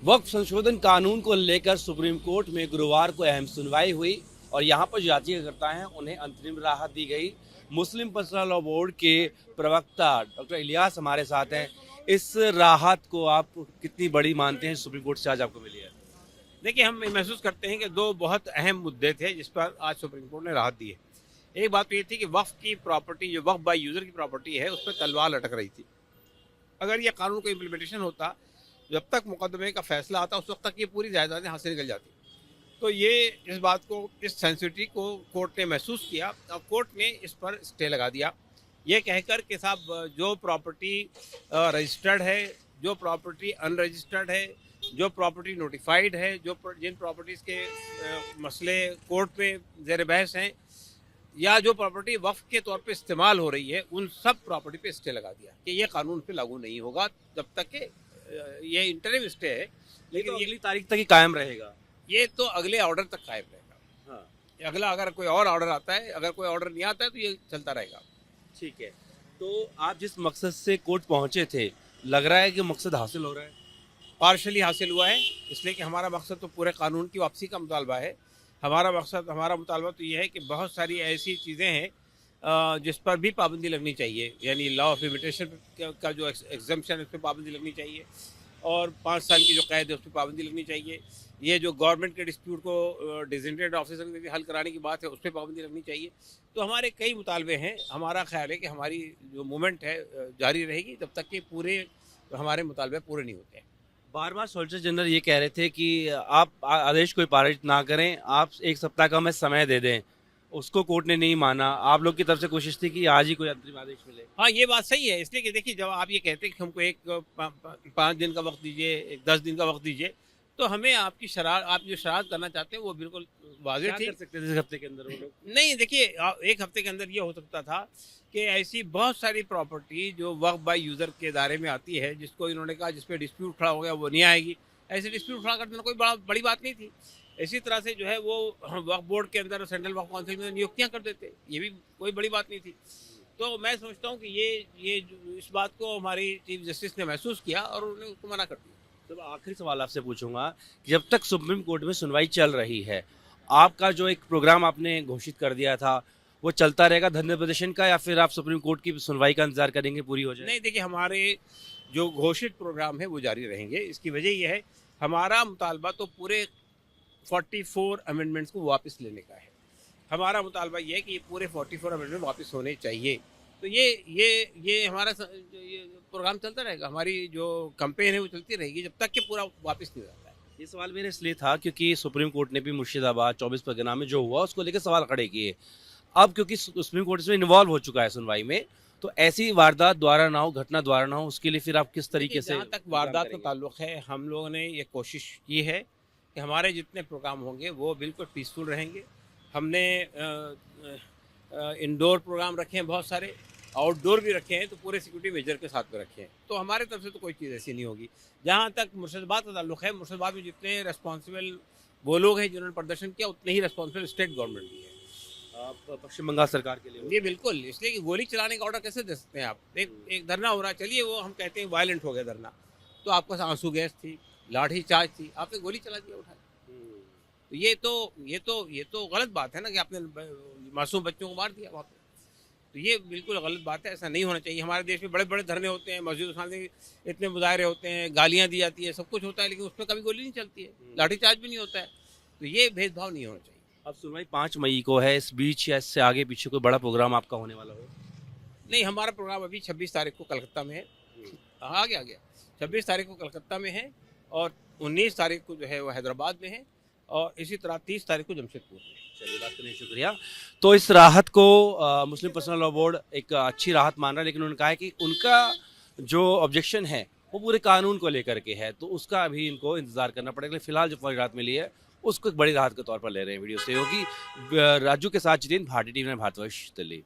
वक्फ संशोधन कानून को लेकर सुप्रीम कोर्ट में गुरुवार को अहम सुनवाई हुई और यहाँ पर जो याचिकाकर्ता हैं उन्हें अंतरिम राहत दी गई। मुस्लिम पर्सनल लॉ बोर्ड के प्रवक्ता डॉक्टर इलियास हमारे साथ हैं। इस राहत को आप कितनी बड़ी मानते हैं, सुप्रीम कोर्ट से आज आपको मिली है? देखिए, हम महसूस करते हैं कि दो बहुत अहम मुद्दे थे जिस पर आज सुप्रीम कोर्ट ने राहत दी है। एक बात तो ये थी कि वक्फ की प्रॉपर्टी, जो वक्फ बाय यूज़र की प्रॉपर्टी है, उस पर तलवार लटक रही थी। अगर ये कानून का इम्प्लीमेंटेशन होता, जब तक मुकदमे का फैसला आता, उस वक्त तक ये पूरी जायदादें हाथ से निकल जाती। तो ये इस बात को, इस सेंसिटिविटी को कोर्ट ने महसूस किया और कोर्ट ने इस पर स्टे लगा दिया, ये कहकर कि साहब जो प्रॉपर्टी रजिस्टर्ड है, जो प्रॉपर्टी अनरजिस्टर्ड है, जो प्रॉपर्टी नोटिफाइड है, जिन प्रॉपर्टीज़ के मसले कोर्ट में ज़ेर बहस हैं, या जो प्रॉपर्टी वक्फ के तौर पे इस्तेमाल हो रही है, उन सब प्रॉपर्टी पे स्टे लगा दिया कि ये कानून पे लागू नहीं होगा जब तक कि ये इंटरिम स्टे है। लेकिन लेकिन अगली तारीख तक ही कायम रहेगा। ये तो अगले ऑर्डर तक कायम रहेगा। हाँ, अगला अगर कोई और ऑर्डर आता है, अगर कोई ऑर्डर नहीं आता है, तो ये चलता रहेगा। ठीक है। तो आप जिस मकसद से कोर्ट पहुंचे थे, लग रहा है कि मकसद हासिल हो रहा है? पार्शली हासिल हुआ है, इसलिए कि हमारा मकसद तो पूरे कानून की वापसी का मुतालबा है। हमारा मुतालबा तो ये है कि बहुत सारी ऐसी चीज़ें हैं जिस पर भी पाबंदी लगनी चाहिए, यानी लॉ ऑफ लिमिटेशन का जो एग्जम्पशन है, उस पर पाबंदी लगनी चाहिए, और 5 साल की जो कैद है उस पर पाबंदी लगनी चाहिए। ये जो गवर्नमेंट के डिस्प्यूट को डिजिग्नेटेड ऑफिसर के हल कराने की बात है, उस पर पाबंदी लगनी चाहिए। तो हमारे कई मुतालबे हैं। हमारा ख्याल है कि हमारी जो मूवमेंट है जारी रहेगी जब तक कि पूरे हमारे मुतालबे पूरे नहीं होते हैं। बार बार सॉलिसिटर जनरल ये कह रहे थे कि आप आदेश कोई पारित ना करें, आप 1 सप्ताह का हमें समय दे दें। उसको कोर्ट ने नहीं माना। आप लोग की तरफ से कोशिश थी कि आज ही कोई अंतरिम आदेश मिले। हाँ, ये बात सही है, इसलिए कि देखिए, जब आप ये कहते हैं कि हमको 5 दिन का वक्त दीजिए, 10 दिन का वक्त दीजिए, तो हमें आप जो शरारत करना चाहते हैं वो बिल्कुल वाज़ेह क्या थी। कर सकते थे इस हफ्ते के अंदर वो लोग? नहीं, देखिए, 1 हफ्ते के अंदर ये हो सकता था कि ऐसी बहुत सारी प्रॉपर्टी जो वक्फ बाय यूज़र के दायरे में आती है, जिसको इन्होंने कहा जिस पे डिस्प्यूट खड़ा हो गया वो नहीं आएगी। ऐसे डिस्प्यूट खड़ा कर देना कोई बड़ी बात नहीं थी। इसी तरह से जो है वो वक्फ बोर्ड के अंदर सेंट्रल वक्फ काउंसिल में नियुक्तियाँ कर देते, ये भी कोई बड़ी बात नहीं थी। तो मैं समझता हूँ कि इस बात को हमारी चीफ जस्टिस ने महसूस किया और उन्होंने उसको मना कर दिया। तो आखिरी सवाल आपसे पूछूंगा कि जब तक सुप्रीम कोर्ट में सुनवाई चल रही है, आपका जो एक प्रोग्राम आपने घोषित कर दिया था वो चलता रहेगा धरने प्रदर्शन का, या फिर आप सुप्रीम कोर्ट की सुनवाई का इंतजार करेंगे पूरी हो जाए? नहीं, देखिए, हमारे जो घोषित प्रोग्राम है वो जारी रहेंगे। इसकी वजह यह है, हमारा मुतालबा तो पूरे 44 अमेंडमेंट्स को वापस लेने का है। हमारा मुतालबा ये है कि ये पूरे 44 अमेंडमेंट वापस होने चाहिए। तो ये हमारा ये प्रोग्राम चलता रहेगा। हमारी जो कैंपेन है वो चलती रहेगी जब तक कि पूरा वापस नहीं हो जाता है। ये सवाल मेरा इसलिए था क्योंकि सुप्रीम कोर्ट ने भी मुर्शिदाबाद 24 परगना में जो हुआ उसको लेकर सवाल खड़े किए। अब क्योंकि सुप्रीम कोर्ट इसमें इन्वॉल्व हो चुका है सुनवाई में, तो ऐसी वारदात दोबारा ना हो, घटना दोबारा ना हो, उसके लिए फिर आप किस तरीके से? जहाँ तक वारदात का ताल्लुक है, हम लोगों ने ये कोशिश की है कि हमारे जितने प्रोग्राम होंगे वो बिल्कुल पीसफुल रहेंगे। हमने इंडोर प्रोग्राम रखे हैं, बहुत सारे आउटडोर भी रखे हैं, तो पूरे सिक्योरिटी मेजर के साथ में रखे हैं। तो हमारे तरफ से तो कोई चीज़ ऐसी नहीं होगी। जहाँ तक मुर्शिदाबाद का ताल्लुक है, मुर्शिदाबाद में जितने रेस्पॉन्सिबल वो लोग हैं जिन्होंने प्रदर्शन किया, उतने ही रेस्पॉन्सिबल स्टेट गवर्नमेंट भी है। पश्चिम बंगाल सरकार के लिए जी बिल्कुल, इसलिए कि गोली चलाने का ऑर्डर कैसे दे सकते हैं आप? एक धरना हो रहा है, चलिए वो हम कहते हैं वायलेंट हो गया धरना, तो आपके पास आंसू गैस थी, लाठी चार्ज थी, आपने गोली चला दिया उठा। तो ये तो गलत बात है ना कि आपने मासूम बच्चों को मार दिया वहाँ पे। तो ये बिल्कुल गलत बात है, ऐसा नहीं होना चाहिए। हमारे देश में बड़े बड़े धरने होते हैं, मस्जिद सामने इतने मुजाहरे होते हैं, गालियाँ दी जाती है, सब कुछ होता है, लेकिन उसमें कभी गोली नहीं चलती है, लाठी चार्ज भी नहीं होता है। तो ये भेदभाव नहीं होना चाहिए। अब सुनवाई 5 मई को है। इस बीच या इससे आगे पीछे कोई बड़ा प्रोग्राम आपका होने वाला हो? नहीं, हमारा प्रोग्राम अभी 26 तारीख को कलकत्ता में है। आ गया 26 तारीख को कलकत्ता में है, और 19 तारीख को जो है वो हैदराबाद में है, और इसी तरह 30 तारीख को जमशेदपुर में। चलिए, बात करने शुक्रिया। तो इस राहत को मुस्लिम पर्सनल लॉ बोर्ड एक अच्छी राहत मान रहा है, लेकिन उन्होंने कहा है कि उनका जो ऑब्जेक्शन है वो पूरे कानून को लेकर के है, तो उसका अभी इनको इंतजार करना पड़ेगा। फिलहाल जो फौरी राहत मिली है उसको एक बड़ी राहत के तौर पर ले रहे हैं। वीडियो सहयोगी राजू के साथ जितेंद्र, भारतीय टीवी, भारतवर्ष, दिल्ली।